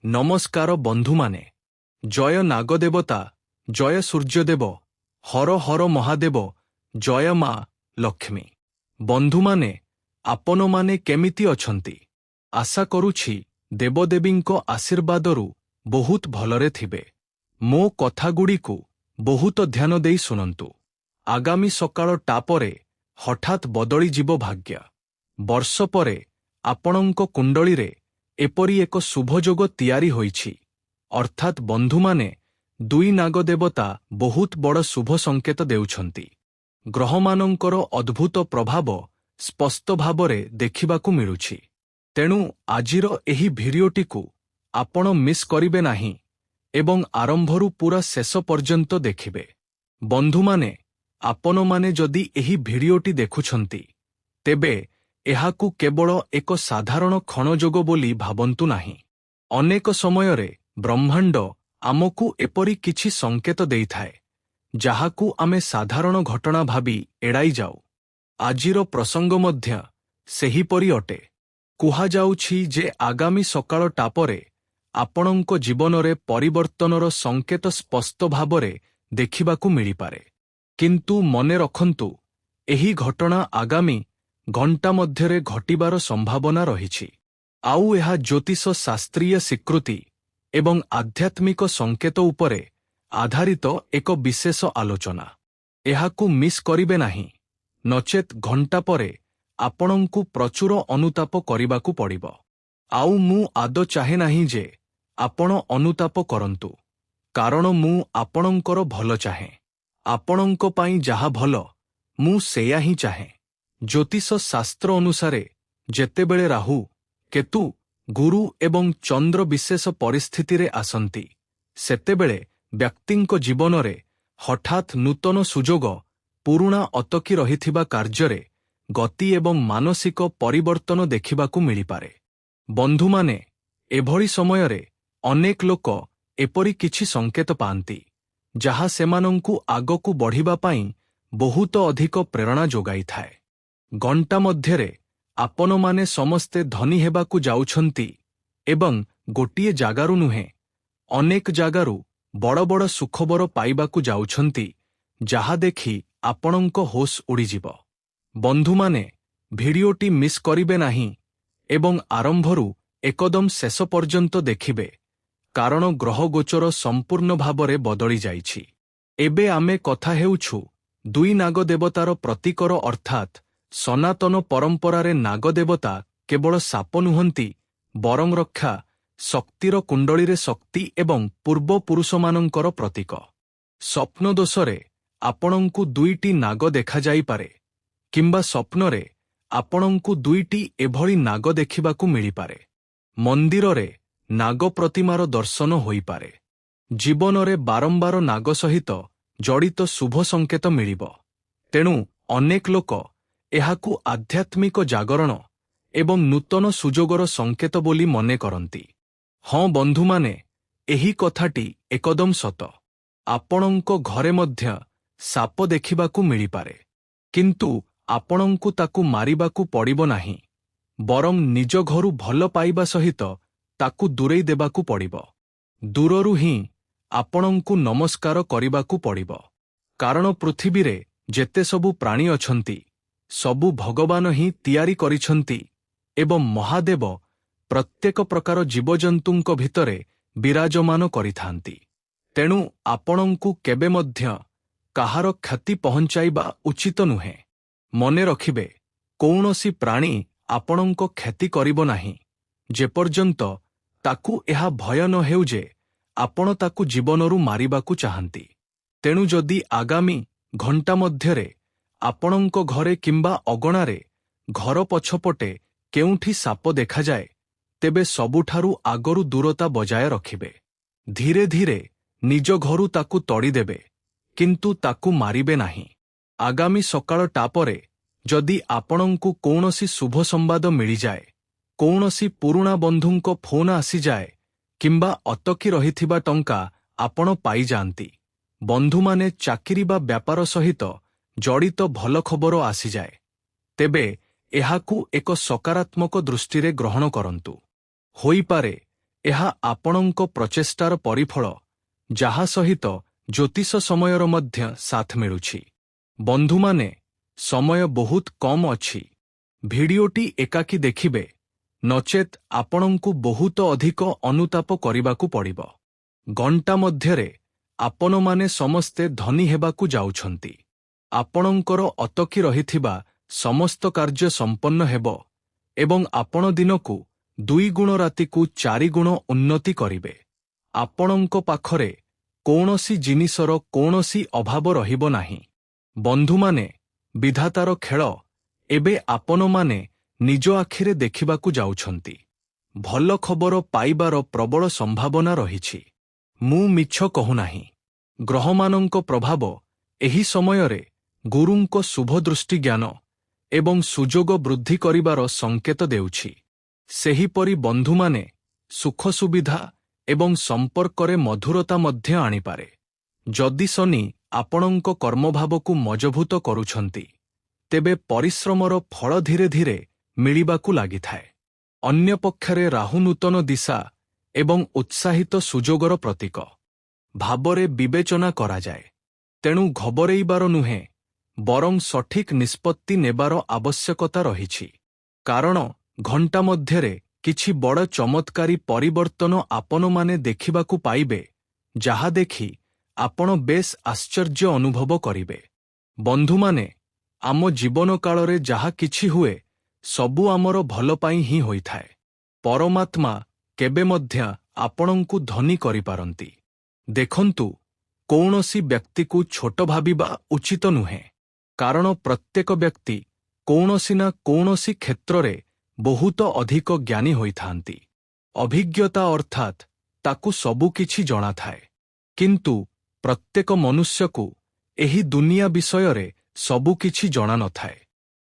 ନମସ୍କାର ବନ୍ଧୁମାନେ। ଜୟ ନାଗଦେବତା, ଜୟ ସୂର୍ଯ୍ୟଦେବ, ହର ହର ମହାଦେବ, ଜୟ ମା ଲକ୍ଷ୍ମୀ। ବନ୍ଧୁମାନେ, ଆପଣମାନେ କେମିତି ଅଛନ୍ତି? ଆଶା କରୁଛି ଦେବଦେବୀଙ୍କ ଆଶୀର୍ବାଦରୁ ବହୁତ ଭଲରେ ଥିବେ। ମୋ କଥାଗୁଡ଼ିକୁ ବହୁତ ଧ୍ୟାନ ଦେଇ ଶୁଣନ୍ତୁ। ଆଗାମୀ ସକାଳ ଟାପରେ ହଠାତ୍ ବଦଳିଯିବ ଭାଗ୍ୟ। ବର୍ଷ ପରେ ଆପଣଙ୍କ କୁଣ୍ଡଳୀରେ ଏପରି ଏକ ଶୁଭଯୋଗ ତିଆରି ହୋଇଛି। ଅର୍ଥାତ୍ ବନ୍ଧୁମାନେ, ଦୁଇ ନାଗଦେବତା ବହୁତ ବଡ଼ ଶୁଭ ସଂକେତ ଦେଉଛନ୍ତି। ଗ୍ରହମାନଙ୍କର ଅଦ୍ଭୁତ ପ୍ରଭାବ ସ୍ପଷ୍ଟ ଭାବରେ ଦେଖିବାକୁ ମିଳୁଛି। ତେଣୁ ଆଜିର ଏହି ଭିଡିଓଟିକୁ ଆପଣ ମିସ୍ କରିବେ ନାହିଁ ଏବଂ ଆରମ୍ଭରୁ ପୁରା ଶେଷ ପର୍ଯ୍ୟନ୍ତ ଦେଖିବେ। ବନ୍ଧୁମାନେ, ଆପଣମାନେ ଯଦି ଏହି ଭିଡିଓଟି ଦେଖୁଛନ୍ତି, ତେବେ ଏହାକୁ କେବଳ ଏକ ସାଧାରଣ କ୍ଷଣଯୋଗ ବୋଲି ଭାବନ୍ତୁ ନାହିଁ। ଅନେକ ସମୟରେ ବ୍ରହ୍ମାଣ୍ଡ ଆମକୁ ଏପରି କିଛି ସଂକେତ ଦେଇଥାଏ, ଯାହାକୁ ଆମେ ସାଧାରଣ ଘଟଣା ଭାବି ଏଡ଼ାଇ ଯାଉ। ଆଜିର ପ୍ରସଙ୍ଗ ମଧ୍ୟ ସେହିପରି ଅଟେ। କୁହାଯାଉଛି ଯେ ଆଗାମୀ ସକାଳ ଟାପରେ ଆପଣଙ୍କ ଜୀବନରେ ପରିବର୍ତ୍ତନର ସଂକେତ ସ୍ପଷ୍ଟ ଭାବରେ ଦେଖିବାକୁ ମିଳିପାରେ। କିନ୍ତୁ ମନେ ରଖନ୍ତୁ, ଏହି ଘଟଣା ଆଗାମୀ ଘଣ୍ଟା ମଧ୍ୟରେ ଘଟିବାର ସମ୍ଭାବନା ରହିଛି। ଆଉ ଏହା ଜ୍ୟୋତିଷ ଶାସ୍ତ୍ରୀୟ ସ୍ୱୀକୃତି ଏବଂ ଆଧ୍ୟାତ୍ମିକ ସଂକେତ ଉପରେ ଆଧାରିତ ଏକ ବିଶେଷ ଆଲୋଚନା। ଏହାକୁ ମିସ୍ କରିବେ ନାହିଁ, ନଚେତ୍ ଘଣ୍ଟା ପରେ ଆପଣଙ୍କୁ ପ୍ରଚୁର ଅନୁତାପ କରିବାକୁ ପଡ଼ିବ। ଆଉ ମୁଁ ଆଦୌ ଚାହେଁ ନାହିଁ ଯେ ଆପଣ ଅନୁତାପ କରନ୍ତୁ, କାରଣ ମୁଁ ଆପଣଙ୍କର ଭଲ ଚାହେଁ। ଆପଣଙ୍କ ପାଇଁ ଯାହା ଭଲ, ମୁଁ ସେଇଆ ହିଁ ଚାହେଁ। ଜ୍ୟୋତିଷ ଶାସ୍ତ୍ର ଅନୁସାରେ ଯେତେବେଳେ ରାହୁ, କେତୁ, ଗୁରୁ ଏବଂ ଚନ୍ଦ୍ର ବିଶେଷ ପରିସ୍ଥିତିରେ ଆସନ୍ତି, ସେତେବେଳେ ବ୍ୟକ୍ତିଙ୍କ ଜୀବନରେ ହଠାତ୍ ନୂତନ ସୁଯୋଗ, ପୁରୁଣା ଅଟକି ରହିଥିବା କାର୍ଯ୍ୟରେ ଗତି ଏବଂ ମାନସିକ ପରିବର୍ତ୍ତନ ଦେଖିବାକୁ ମିଳିପାରେ। ବନ୍ଧୁମାନେ, ଏଭଳି ସମୟରେ ଅନେକ ଲୋକ ଏପରି କିଛି ସଂକେତ ପାଆନ୍ତି, ଯାହା ସେମାନଙ୍କୁ ଆଗକୁ ବଢ଼ିବା ପାଇଁ ବହୁତ ଅଧିକ ପ୍ରେରଣା ଯୋଗାଇଥାଏ। ଘଣ୍ଟା ମଧ୍ୟରେ ଆପଣମାନେ ସମସ୍ତେ ଧନୀ ହେବାକୁ ଯାଉଛନ୍ତି ଏବଂ ଗୋଟିଏ ଜାଗାରୁ ନୁହେଁ, ଅନେକ ଜାଗାରୁ ବଡ଼ ବଡ଼ ସୁଖବର ପାଇବାକୁ ଯାଉଛନ୍ତି, ଯାହା ଦେଖି ଆପଣଙ୍କ ହୋସ୍ ଉଡ଼ିଯିବ। ବନ୍ଧୁମାନେ, ଭିଡିଓଟି ମିସ୍ କରିବେ ନାହିଁ ଏବଂ ଆରମ୍ଭରୁ ଏକଦମ ଶେଷ ପର୍ଯ୍ୟନ୍ତ ଦେଖିବେ, କାରଣ ଗ୍ରହ ଗୋଚର ସମ୍ପୂର୍ଣ୍ଣ ଭାବରେ ବଦଳି ଯାଇଛି। ଏବେ ଆମେ କଥା ହେଉଛୁ ଦୁଇ ନାଗଦେବତାର ପ୍ରତୀକର, ଅର୍ଥାତ୍ ସନାତନ ପରମ୍ପରାରେ ନାଗଦେବତା କେବଳ ସାପ ନୁହନ୍ତି, ବରଂ ରକ୍ଷା, ଶକ୍ତିର କୁଣ୍ଡଳୀରେ ଶକ୍ତି ଏବଂ ପୂର୍ବପୁରୁଷମାନଙ୍କର ପ୍ରତୀକ। ସ୍ୱପ୍ନଦୋଷରେ ଆପଣଙ୍କୁ ଦୁଇଟି ନାଗ ଦେଖାଯାଇପାରେ, କିମ୍ବା ସ୍ୱପ୍ନରେ ଆପଣଙ୍କୁ ଦୁଇଟି ଏଭଳି ନାଗ ଦେଖିବାକୁ ମିଳିପାରେ। ମନ୍ଦିରରେ ନାଗ ପ୍ରତିମାର ଦର୍ଶନ ହୋଇପାରେ। ଜୀବନରେ ବାରମ୍ବାର ନାଗ ସହିତ ଜଡ଼ିତ ଶୁଭ ସଂକେତ ମିଳିବ। ତେଣୁ ଅନେକ ଲୋକ ଏହାକୁ ଆଧ୍ୟାତ୍ମିକ ଜାଗରଣ ଏବଂ ନୂତନ ସୁଯୋଗର ସଂକେତ ବୋଲି ମନେ କରନ୍ତି। ହଁ ବନ୍ଧୁମାନେ, ଏହି କଥାଟି ଏକଦମ ସତ। ଆପଣଙ୍କ ଘରେ ମଧ୍ୟ ସାପ ଦେଖିବାକୁ ମିଳିପାରେ, କିନ୍ତୁ ଆପଣଙ୍କୁ ତାକୁ ମାରିବାକୁ ପଡ଼ିବ ନାହିଁ, ବରଂ ନିଜ ଘରୁ ଭଲ ପାଇବା ସହିତ ତାକୁ ଦୂରେଇ ଦେବାକୁ ପଡ଼ିବ। ଦୂରରୁ ହିଁ ଆପଣଙ୍କୁ ନମସ୍କାର କରିବାକୁ ପଡ଼ିବ, କାରଣ ପୃଥିବୀରେ ଯେତେ ସବୁ ପ୍ରାଣୀ ଅଛନ୍ତି, ସବୁ ଭଗବାନ ହିଁ ତିଆରି କରିଛନ୍ତି ଏବଂ ମହାଦେବ ପ୍ରତ୍ୟେକ ପ୍ରକାର ଜୀବଜନ୍ତୁଙ୍କ ଭିତରେ ବିରାଜମାନ କରିଥାନ୍ତି। ତେଣୁ ଆପଣଙ୍କୁ କେବେ ମଧ୍ୟ କାହାର କ୍ଷତି ପହଞ୍ଚାଇବା ଉଚିତ ନୁହେଁ। ମନେ ରଖିବେ, କୌଣସି ପ୍ରାଣୀ ଆପଣଙ୍କ କ୍ଷତି କରିବ ନାହିଁ, ଯେପର୍ଯ୍ୟନ୍ତ ତାକୁ ଏହା ଭୟ ନ ହେଉ ଯେ ଆପଣ ତାକୁ ଜୀବନରୁ ମାରିବାକୁ ଚାହାନ୍ତି। ତେଣୁ ଯଦି ଆଗାମୀ ଘଣ୍ଟା ମଧ୍ୟରେ ଆପଣଙ୍କ ଘରେ କିମ୍ବା ଅଗଣାରେ, ଘର ପଛପଟେ କେଉଁଠି ସାପ ଦେଖାଯାଏ, ତେବେ ସବୁଠାରୁ ଆଗରୁ ଦୂରତା ବଜାୟ ରଖିବେ। ଧୀରେ ଧୀରେ ନିଜ ଘରୁ ତାକୁ ତଡ଼ିଦେବେ, କିନ୍ତୁ ତାକୁ ମାରିବେ ନାହିଁ। ଆଗାମୀ ସକାଳ ଟାପରେ ଯଦି ଆପଣଙ୍କୁ କୌଣସି ଶୁଭ ସମ୍ବାଦ ମିଳିଯାଏ, କୌଣସି ପୁରୁଣା ବନ୍ଧୁଙ୍କ ଫୋନ୍ ଆସିଯାଏ, କିମ୍ବା ଅଟକି ରହିଥିବା ଟଙ୍କା ଆପଣ ପାଇଯାଆନ୍ତି, ବନ୍ଧୁମାନେ, ଚାକିରି ବା ବ୍ୟାପାର ସହିତ ଜଡ଼ିତ ଭଲ ଖବର ଆସିଯାଏ, ତେବେ ଏହାକୁ ଏକ ସକାରାତ୍ମକ ଦୃଷ୍ଟିରେ ଗ୍ରହଣ କରନ୍ତୁ। ହୋଇପାରେ ଏହା ଆପଣଙ୍କ ପ୍ରଚେଷ୍ଟାର ପରିଫଳ, ଯାହା ସହିତ ଜ୍ୟୋତିଷ ସମୟର ମଧ୍ୟ ସାଥ ମିଳୁଛି। ବନ୍ଧୁମାନେ, ସମୟ ବହୁତ କମ୍ ଅଛି। ଭିଡିଓଟି ଏକାକୀ ଦେଖିବେ, ନଚେତ୍ ଆପଣଙ୍କୁ ବହୁତ ଅଧିକ ଅନୁତାପ କରିବାକୁ ପଡ଼ିବ। ଘଣ୍ଟା ମଧ୍ୟରେ ଆପଣମାନେ ସମସ୍ତେ ଧନୀ ହେବାକୁ ଯାଉଛନ୍ତି। ଆପଣଙ୍କର ଅଟକି ରହିଥିବା ସମସ୍ତ କାର୍ଯ୍ୟ ସମ୍ପନ୍ନ ହେବ ଏବଂ ଆପଣ ଦିନକୁ 2 ଗୁଣ ରାତିକୁ 4 ଗୁଣ ଉନ୍ନତି କରିବେ। ଆପଣଙ୍କ ପାଖରେ କୌଣସି ଜିନିଷର କୌଣସି ଅଭାବ ରହିବ ନାହିଁ। ବନ୍ଧୁମାନେ, ବିଧାତାର ଖେଳ ଏବେ ଆପଣମାନେ ନିଜ ଆଖିରେ ଦେଖିବାକୁ ଯାଉଛନ୍ତି। ଭଲ ଖବର ପାଇବାର ପ୍ରବଳ ସମ୍ଭାବନା ରହିଛି। ମୁଁ ମିଛ କହୁନାହିଁ। ଗ୍ରହମାନଙ୍କ ପ୍ରଭାବ ଏହି ସମୟରେ ଗୁରୁଙ୍କ ଶୁଭଦୃଷ୍ଟି ଜ୍ଞାନ ଏବଂ ସୁଯୋଗ ବୃଦ୍ଧି କରିବାର ସଂକେତ ଦେଉଛି। ସେହିପରି ବନ୍ଧୁମାନେ, ସୁଖ ସୁବିଧା ଏବଂ ସମ୍ପର୍କରେ ମଧୁରତା ମଧ୍ୟ ଆଣିପାରେ। ଯଦି ଶନି ଆପଣଙ୍କ କର୍ମଭାବକୁ ମଜଭୁତ କରୁଛନ୍ତି, ତେବେ ପରିଶ୍ରମର ଫଳ ଧୀରେ ଧୀରେ ମିଳିବାକୁ ଲାଗିଥାଏ। ଅନ୍ୟପକ୍ଷରେ ରାହୁ ନୂତନ ଦିଶା ଏବଂ ଉତ୍ସାହିତ ସୁଯୋଗର ପ୍ରତୀକ ଭାବରେ ବିବେଚନା କରାଯାଏ। ତେଣୁ ଘବରେଇବାର ନୁହେଁ, ବରଂ ସଠିକ୍ ନିଷ୍ପତ୍ତି ନେବାର ଆବଶ୍ୟକତା ରହିଛି। କାରଣ ଘଣ୍ଟା ମଧ୍ୟରେ କିଛି ବଡ଼ ଚମତ୍କାରୀ ପରିବର୍ତ୍ତନ ଆପଣମାନେ ଦେଖିବାକୁ ପାଇବେ, ଯାହା ଦେଖି ଆପଣ ବେଶ୍ ଆଶ୍ଚର୍ଯ୍ୟ ଅନୁଭବ କରିବେ। ବନ୍ଧୁମାନେ, ଆମ ଜୀବନକାଳରେ ଯାହା କିଛି ହୁଏ, ସବୁ ଆମର ଭଲ ପାଇଁ ହିଁ ହୋଇଥାଏ। ପରମାତ୍ମା କେବେ ମଧ୍ୟ ଆପଣଙ୍କୁ ଧନୀ କରିପାରନ୍ତି। ଦେଖନ୍ତୁ, କୌଣସି ବ୍ୟକ୍ତିକୁ ଛୋଟ ଭାବିବା ଉଚିତ ନୁହେଁ, କାରଣ ପ୍ରତ୍ୟେକ ବ୍ୟକ୍ତି କୌଣସି ନା କୌଣସି କ୍ଷେତ୍ରରେ ବହୁତ ଅଧିକ ଜ୍ଞାନୀ ହୋଇଥାନ୍ତି। ଅଭିଜ୍ଞତା ଅର୍ଥାତ୍ ତାକୁ ସବୁକିଛି ଜଣାଥାଏ। କିନ୍ତୁ ପ୍ରତ୍ୟେକ ମନୁଷ୍ୟକୁ ଏହି ଦୁନିଆ ବିଷୟରେ ସବୁକିଛି ଜଣାନଥାଏ।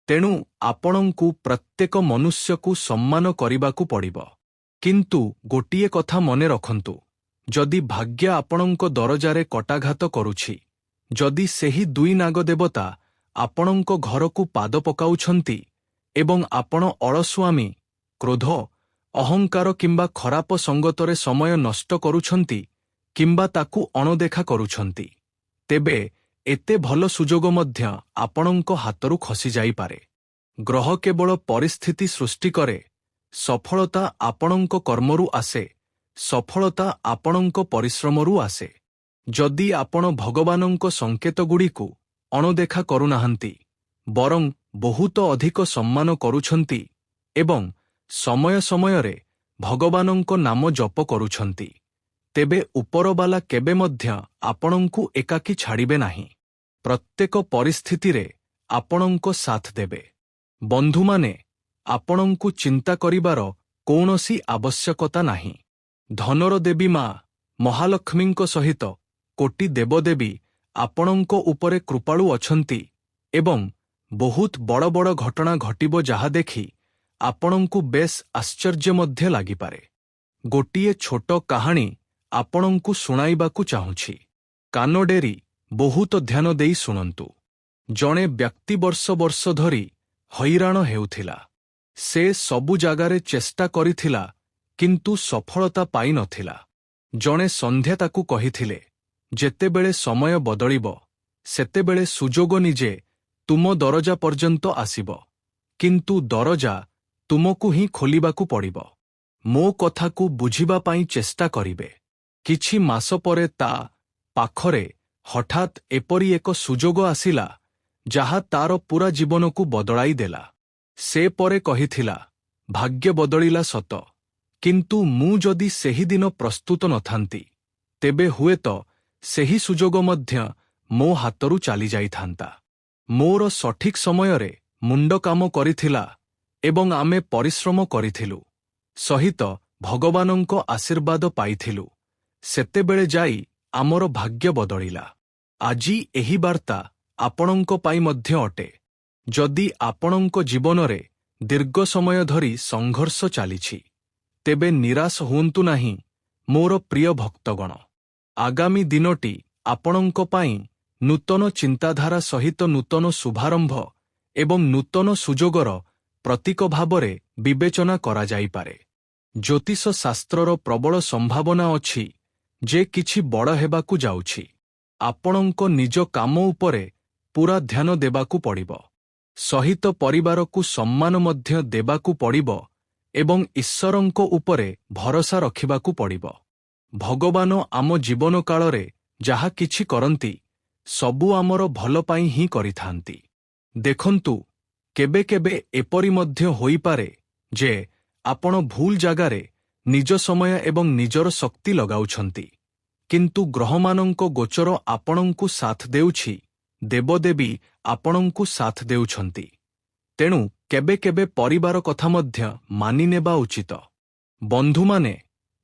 ତେଣୁ ଆପଣଙ୍କୁ ପ୍ରତ୍ୟେକ ମନୁଷ୍ୟକୁ ସମ୍ମାନ କରିବାକୁ ପଡ଼ିବ। କିନ୍ତୁ ଗୋଟିଏ କଥା ମନେ ରଖନ୍ତୁ, ଯଦି ଭାଗ୍ୟ ଆପଣଙ୍କ ଦରଜାରେ କଟାଘାତ କରୁଛି, ଯଦି ସେହି 2 ନାଗଦେବତା ଆପଣଙ୍କ ଘରକୁ ପାଦ ପକାଉଛନ୍ତି ଏବଂ ଆପଣ ଅଳସୁଆମୀ, କ୍ରୋଧ, ଅହଙ୍କାର କିମ୍ବା ଖରାପ ସଙ୍ଗତରେ ସମୟ ନଷ୍ଟ କରୁଛନ୍ତି କିମ୍ବା ତାକୁ ଅଣଦେଖା କରୁଛନ୍ତି, ତେବେ ଏତେ ଭଲ ସୁଯୋଗ ମଧ୍ୟ ଆପଣଙ୍କ ହାତରୁ ଖସିଯାଇପାରେ। ଗ୍ରହ କେବଳ ପରିସ୍ଥିତି ସୃଷ୍ଟି କରେ। ସଫଳତା ଆପଣଙ୍କ କର୍ମରୁ ଆସେ। ସଫଳତା ଆପଣଙ୍କ ପରିଶ୍ରମରୁ ଆସେ। ଯଦି ଆପଣ ଭଗବାନଙ୍କ ସଂକେତଗୁଡ଼ିକୁ ଅଣଦେଖା କରୁନାହାନ୍ତି, ବରଂ ବହୁତ ଅଧିକ ସମ୍ମାନ କରୁଛନ୍ତି ଏବଂ ସମୟ ସମୟରେ ଭଗବାନଙ୍କ ନାମ ଜପ କରୁଛନ୍ତି, ତେବେ ଉପରବାଲା କେବେ ମଧ୍ୟ ଆପଣଙ୍କୁ ଏକାକୀ ଛାଡ଼ିବେ ନାହିଁ। ପ୍ରତ୍ୟେକ ପରିସ୍ଥିତିରେ ଆପଣଙ୍କ ସାଥ ଦେବେ। ବନ୍ଧୁମାନେ, ଆପଣଙ୍କୁ ଚିନ୍ତା କରିବାର କୌଣସି ଆବଶ୍ୟକତା ନାହିଁ। ଧନର ଦେବୀ ମା ମହାଲକ୍ଷ୍ମୀଙ୍କ ସହିତ କୋଟି ଦେବଦେବୀ ଆପଣଙ୍କ ଉପରେ କୃପାଳୁ ଅଛନ୍ତି ଏବଂ ବହୁତ ବଡ଼ ବଡ଼ ଘଟଣା ଘଟିବ, ଯାହା ଦେଖି ଆପଣଙ୍କୁ ବେଶ୍ ଆଶ୍ଚର୍ଯ୍ୟ ମଧ୍ୟ ଲାଗିପାରେ। ଗୋଟିଏ ଛୋଟ କାହାଣୀ ଆପଣଙ୍କୁ ଶୁଣାଇବାକୁ ଚାହୁଁଛି। କାନ ଡେରି ବହୁତ ଧ୍ୟାନ ଦେଇ ଶୁଣନ୍ତୁ। ଜଣେ ବ୍ୟକ୍ତି ବର୍ଷ ବର୍ଷ ଧରି ହଇରାଣ ହେଉଥିଲା। ସେ ସବୁ ଜାଗାରେ ଚେଷ୍ଟା କରିଥିଲା, କିନ୍ତୁ ସଫଳତା ପାଇନଥିଲା। ଜଣେ ସନ୍ଧ୍ୟା ତାକୁ କହିଥିଲେ, ଯେତେବେଳେ ସମୟ ବଦଳିବ, ସେତେବେଳେ ସୁଯୋଗ ନିଜେ ତୁମ ଦରଜା ପର୍ଯ୍ୟନ୍ତ ଆସିବ, କିନ୍ତୁ ଦରଜା ତୁମକୁ ହିଁ ଖୋଲିବାକୁ ପଡ଼ିବ। ମୋ କଥାକୁ ବୁଝିବା ପାଇଁ ଚେଷ୍ଟା କରିବେ। କିଛି ମାସ ପରେ ତା ପାଖରେ ହଠାତ୍ ଏପରି ଏକ ସୁଯୋଗ ଆସିଲା, ଯାହା ତାର ପୂରା ଜୀବନକୁ ବଦଳାଇ ଦେଲା। ସେ ପରେ କହିଥିଲା, ଭାଗ୍ୟ ବଦଳିଲା ସତ, କିନ୍ତୁ ମୁଁ ଯଦି ସେହିଦିନ ପ୍ରସ୍ତୁତ ନଥାନ୍ତି, ତେବେ ହୁଏତ ସେହି ସୁଯୋଗ ମଧ୍ୟ ମୋ ହାତରୁ ଚାଲିଯାଇଥାନ୍ତା। ମୋର ସଠିକ୍ ସମୟରେ ମୁଣ୍ଡ କାମ କରିଥିଲା ଏବଂ ଆମେ ପରିଶ୍ରମ କରିଥିଲୁ, ସହିତ ଭଗବାନଙ୍କ ଆଶୀର୍ବାଦ ପାଇଥିଲୁ। ସେତେବେଳେ ଯାଇ ଆମର ଭାଗ୍ୟ ବଦଳିଲା। ଆଜି ଏହି ବାର୍ତ୍ତା ଆପଣଙ୍କ ପାଇଁ ମଧ୍ୟ ଅଟେ। ଯଦି ଆପଣଙ୍କ ଜୀବନରେ ଦୀର୍ଘ ସମୟ ଧରି ସଂଘର୍ଷ ଚାଲିଛି, ତେବେ ନିରାଶ ହୁଅନ୍ତୁ ନାହିଁ, ମୋର ପ୍ରିୟ ଭକ୍ତଗଣ। ଆଗାମୀ ଦିନଟି ଆପଣଙ୍କ ପାଇଁ ନୂତନ ଚିନ୍ତାଧାରା ସହିତ ନୂତନ ଶୁଭାରମ୍ଭ ଏବଂ ନୂତନ ସୁଯୋଗର ପ୍ରତୀକ ଭାବରେ ବିବେଚନା କରାଯାଇପାରେ। ଜ୍ୟୋତିଷ ଶାସ୍ତ୍ରର ପ୍ରବଳ ସମ୍ଭାବନା ଅଛି ଯେ କିଛି ବଡ଼ ହେବାକୁ ଯାଉଛି। ଆପଣଙ୍କ ନିଜ କାମ ଉପରେ ପୂରା ଧ୍ୟାନ ଦେବାକୁ ପଡ଼ିବ। ସହିତ ପରିବାରକୁ ସମ୍ମାନ ମଧ୍ୟ ଦେବାକୁ ପଡ଼ିବ ଏବଂ ଈଶ୍ୱରଙ୍କ ଉପରେ ଭରସା ରଖିବାକୁ ପଡ଼ିବ। ଭଗବାନ ଆମ ଜୀବନକାଳରେ ଯାହା କିଛି କରନ୍ତି ସବୁ ଆମର ଭଲ ପାଇଁ ହିଁ କରିଥାନ୍ତି। ଦେଖନ୍ତୁ, କେବେ କେବେ ଏପରି ମଧ୍ୟ ହୋଇପାରେ ଯେ ଆପଣ ଭୁଲ ଜାଗାରେ ନିଜ ସମୟ ଏବଂ ନିଜର ଶକ୍ତି ଲଗାଉଛନ୍ତି, କିନ୍ତୁ ଗ୍ରହମାନଙ୍କ ଗୋଚର ଆପଣଙ୍କୁ ସାଥ ଦେଉଛି, ଦେବଦେବୀ ଆପଣଙ୍କୁ ସାଥ ଦେଉଛନ୍ତି। ତେଣୁ କେବେ କେବେ ପରିବାର କଥା ମଧ୍ୟ ମାନିନେବା ଉଚିତ। ବନ୍ଧୁମାନେ,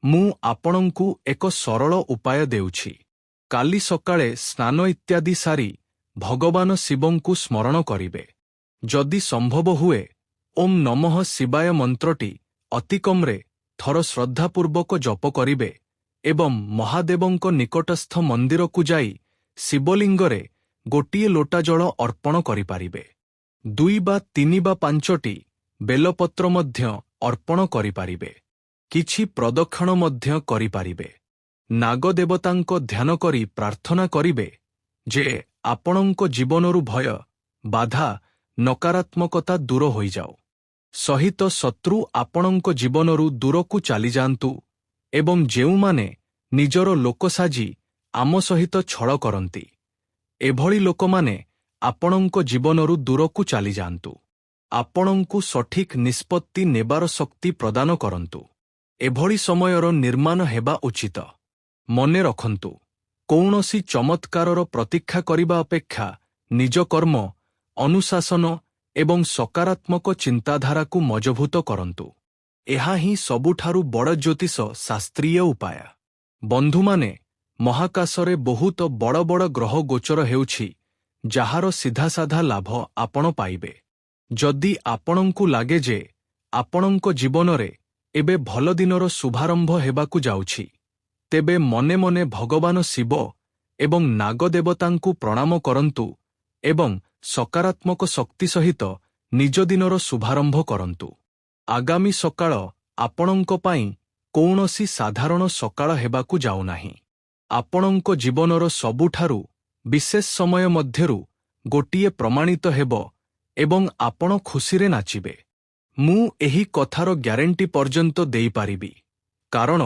ମୁଁ ଆପଣଙ୍କୁ ଏକ ସରଳ ଉପାୟ ଦେଉଛି। କାଲି ସକାଳେ ସ୍ନାନ ଇତ୍ୟାଦି ସାରି ଭଗବାନ ଶିବଙ୍କୁ ସ୍ମରଣ କରିବେ। ଯଦି ସମ୍ଭବ ହୁଏ, ଓମ୍ ନମଃ ଶିବାୟ ମନ୍ତ୍ରଟି ଅତିକମ୍ରେ ଥର ଶ୍ରଦ୍ଧାପୂର୍ବକ ଜପ କରିବେ ଏବଂ ମହାଦେବଙ୍କ ନିକଟସ୍ଥ ମନ୍ଦିରକୁ ଯାଇ ଶିବଲିଙ୍ଗରେ ଗୋଟିଏ ଲୋଟା ଜଳ ଅର୍ପଣ କରିପାରିବେ। 2 ବା 3 ବା 5ଟି ବେଲପତ୍ର ମଧ୍ୟ ଅର୍ପଣ କରିପାରିବେ। କିଛି ପ୍ରଦକ୍ଷିଣ ମଧ୍ୟ କରିପାରିବେ। ନାଗଦେବତାଙ୍କ ଧ୍ୟାନ କରି ପ୍ରାର୍ଥନା କରିବେ ଯେ ଆପଣଙ୍କ ଜୀବନରୁ ଭୟ, ବାଧା, ନକାରାତ୍ମକତା ଦୂର ହୋଇଯାଉ। ସହିତ ଶତ୍ରୁ ଆପଣଙ୍କ ଜୀବନରୁ ଦୂରକୁ ଚାଲିଯାଆନ୍ତୁ ଏବଂ ଯେଉଁମାନେ ନିଜର ଲୋକ ସାଜି ଆମ ସହିତ ଛଳ କରନ୍ତି, ଏଭଳି ଲୋକମାନେ ଆପଣଙ୍କ ଜୀବନରୁ ଦୂରକୁ ଚାଲିଯାଆନ୍ତୁ। ଆପଣଙ୍କୁ ସଠିକ୍ ନିଷ୍ପତ୍ତି ନେବାର ଶକ୍ତି ପ୍ରଦାନ କରନ୍ତୁ। ଏଭଳି ସମୟର ନିର୍ମାଣ ହେବା ଉଚିତ। ମନେ ରଖନ୍ତୁ, କୌଣସି ଚମତ୍କାରର ପ୍ରତୀକ୍ଷା କରିବା ଅପେକ୍ଷା ନିଜ କର୍ମ, ଅନୁଶାସନ ଏବଂ ସକାରାତ୍ମକ ଚିନ୍ତାଧାରାକୁ ମଜଭୁତ କରନ୍ତୁ। ଏହା ହିଁ ସବୁଠାରୁ ବଡ଼ ଜ୍ୟୋତିଷ ଶାସ୍ତ୍ରୀୟ ଉପାୟ। ବନ୍ଧୁମାନେ, ମହାକାଶରେ ବହୁତ ବଡ଼ ବଡ଼ ଗ୍ରହ ଗୋଚର ହେଉଛି ଯାହାର ସିଧାସାଧା ଲାଭ ଆପଣ ପାଇବେ। ଯଦି ଆପଣଙ୍କୁ ଲାଗେ ଯେ ଆପଣଙ୍କ ଜୀବନରେ ଏବେ ଭଲ ଦିନର ଶୁଭାରମ୍ଭ ହେବାକୁ ଯାଉଛି, ତେବେ ମନେ ମନେ ଭଗବାନ ଶିବ ଏବଂ ନାଗଦେବତାଙ୍କୁ ପ୍ରଣାମ କରନ୍ତୁ ଏବଂ ସକାରାତ୍ମକ ଶକ୍ତି ସହିତ ନିଜ ଦିନର ଶୁଭାରମ୍ଭ କରନ୍ତୁ। ଆଗାମୀ ସକାଳ ଆପଣଙ୍କ ପାଇଁ କୌଣସି ସାଧାରଣ ସକାଳ ହେବାକୁ ଯାଉନାହିଁ। ଆପଣଙ୍କ ଜୀବନର ସବୁଠାରୁ ବିଶେଷ ସମୟ ମଧ୍ୟରୁ ଗୋଟିଏ ପ୍ରମାଣିତ ହେବ ଏବଂ ଆପଣ ଖୁସିରେ ନାଚିବେ। ମୁଁ ଏହି କଥାର ଗ୍ୟାରେଣ୍ଟି ପର୍ଯ୍ୟନ୍ତ ଦେଇପାରିବି, କାରଣ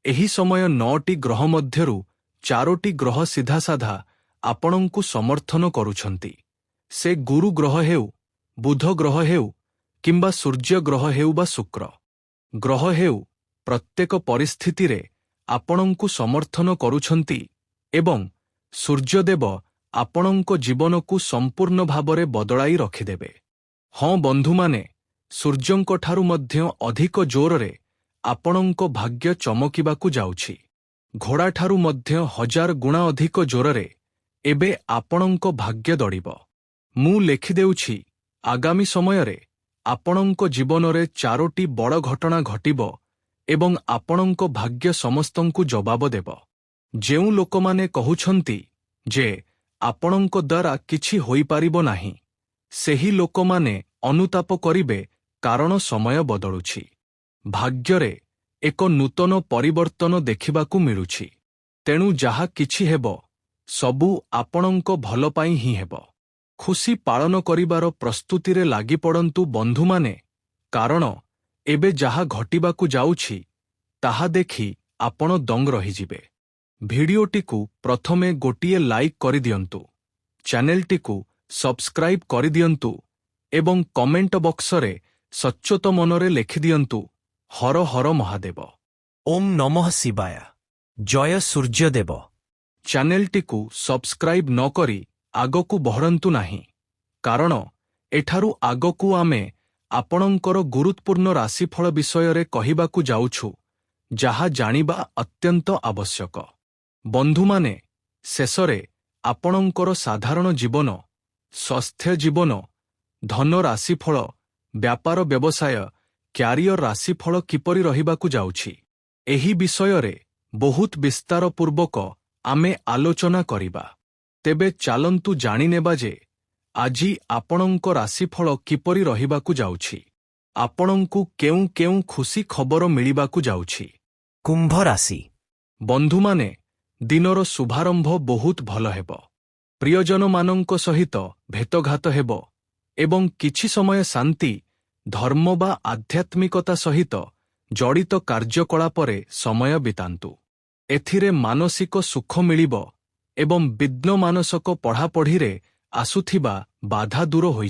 ଏହି ସମୟ 9ଟି ଗ୍ରହ ମଧ୍ୟରୁ 4ଟି ଗ୍ରହ ସିଧାସାଧା ଆପଣଙ୍କୁ ସମର୍ଥନ କରୁଛନ୍ତି। ସେ ଗୁରୁ ଗ୍ରହ ହେଉ, ବୁଧ ଗ୍ରହ ହେଉ କିମ୍ବା ସୂର୍ଯ୍ୟ ଗ୍ରହ ହେଉ ବା ଶୁକ୍ର ଗ୍ରହ ହେଉ, ପ୍ରତ୍ୟେକ ପରିସ୍ଥିତିରେ ଆପଣଙ୍କୁ ସମର୍ଥନ କରୁଛନ୍ତି ଏବଂ ସୂର୍ଯ୍ୟଦେବ ଆପଣଙ୍କ ଜୀବନକୁ ସମ୍ପୂର୍ଣ୍ଣ ଭାବରେ ବଦଳାଇ ରଖିଦେବେ। ହଁ ବନ୍ଧୁମାନେ, ସୂର୍ଯ୍ୟଙ୍କଠାରୁ ମଧ୍ୟ ଅଧିକ ଜୋରରେ ଆପଣଙ୍କ ଭାଗ୍ୟ ଚମକିବାକୁ ଯାଉଛି। ଘୋଡ଼ାଠାରୁ ମଧ୍ୟ 1000 ଗୁଣା ଅଧିକ ଜୋରରେ ଏବେ ଆପଣଙ୍କ ଭାଗ୍ୟ ଦୌଡ଼ିବ। ମୁଁ ଲେଖିଦେଉଛି, ଆଗାମୀ ସମୟରେ ଆପଣଙ୍କ ଜୀବନରେ 4ଟି ବଡ଼ ଘଟଣା ଘଟିବ ଏବଂ ଆପଣଙ୍କ ଭାଗ୍ୟ ସମସ୍ତଙ୍କୁ ଜବାବ ଦେବ। ଯେଉଁ ଲୋକମାନେ କହୁଛନ୍ତି ଯେ ଆପଣଙ୍କ ଦ୍ୱାରା କିଛି ହୋଇପାରିବ ନାହିଁ, ସେହି ଲୋକମାନେ ଅନୁତାପ କରିବେ, କାରଣ ସମୟ ବଦଳୁଛି। ଭାଗ୍ୟରେ ଏକ ନୂତନ ପରିବର୍ତ୍ତନ ଦେଖିବାକୁ ମିଳୁଛି। ତେଣୁ ଯାହା କିଛି ହେବ, ସବୁ ଆପଣଙ୍କ ଭଲ ପାଇଁ ହିଁ ହେବ। ଖୁସି ପାଳନ କରିବାର ପ୍ରସ୍ତୁତିରେ ଲାଗିପଡ଼ନ୍ତୁ ବନ୍ଧୁମାନେ, କାରଣ ଏବେ ଯାହା ଘଟିବାକୁ ଯାଉଛି ତାହା ଦେଖି ଆପଣ ଦଙ୍ଗ ରହିଯିବେ। ଭିଡିଓଟିକୁ ପ୍ରଥମେ ଗୋଟିଏ ଲାଇକ୍ କରିଦିଅନ୍ତୁ, ଚ୍ୟାନେଲଟିକୁ ସବସ୍କ୍ରାଇବ୍ କରିଦିଅନ୍ତୁ ଏବଂ କମେଣ୍ଟ ବକ୍ସରେ ସଚ୍ଚୋଟ ମନରେ ଲେଖିଦିଅନ୍ତୁ, ହର ହର ମହାଦେବ। ଓମ୍ ନମଃ ଶିବାୟ। ଜୟ ସୂର୍ଯ୍ୟଦେବ। ଚ୍ୟାନେଲଟିକୁ ସବସ୍କ୍ରାଇବ୍ ନ କରି ଆଗକୁ ବଢ଼ନ୍ତୁ ନାହିଁ, କାରଣ ଏଠାରୁ ଆଗକୁ ଆମେ ଆପଣଙ୍କର ଗୁରୁତ୍ୱପୂର୍ଣ୍ଣ ରାଶିଫଳ ବିଷୟରେ କହିବାକୁ ଯାଉଛୁ, ଯାହା ଜାଣିବା ଅତ୍ୟନ୍ତ ଆବଶ୍ୟକ। ବନ୍ଧୁମାନେ, ଶେଷରେ ଆପଣଙ୍କର ସାଧାରଣ ଜୀବନ, ସ୍ୱାସ୍ଥ୍ୟ ଜୀବନ, ଧନ ରାଶିଫଳ, ବ୍ୟାପାର ବ୍ୟବସାୟ, କ୍ୟାରିୟର ରାଶିଫଳ କିପରି ରହିବାକୁ ଯାଉଛି, ଏହି ବିଷୟରେ ବହୁତ ବିସ୍ତାରପୂର୍ବକ ଆମେ ଆଲୋଚନା କରିବା। ତେବେ ଚାଲନ୍ତୁ ଜାଣିନେବା ଯେ ଆଜି ଆପଣଙ୍କ ରାଶିଫଳ କିପରି ରହିବାକୁ ଯାଉଛି। ଆପଣଙ୍କୁ କେଉଁ କେଉଁ ଖୁସି ଖବର ମିଳିବାକୁ ଯାଉଛି? କୁମ୍ଭ ରାଶି। ବନ୍ଧୁମାନେ, ଦିନର ଶୁଭାରମ୍ଭ ବହୁତ ଭଲ ହେବ। ପ୍ରିୟଜନମାନଙ୍କ ସହିତ ଭେଟଘାତ ହେବ ଏବଂ କିଛି ସମୟ ଶାନ୍ତି, ଧର୍ମ ବା ଆଧ୍ୟାତ୍ମିକତା ସହିତ ଜଡ଼ିତ କାର୍ଯ୍ୟକଳାପରେ ସମୟ ବିତାନ୍ତୁ। ଏଥିରେ ମାନସିକ ସୁଖ ମିଳିବ ଏବଂ ବିଘ୍ନମାନସକ ପଢ଼ାପଢ଼ିରେ ଆସୁଥିବା ବାଧା ଦୂର ହୋଇଯିବ।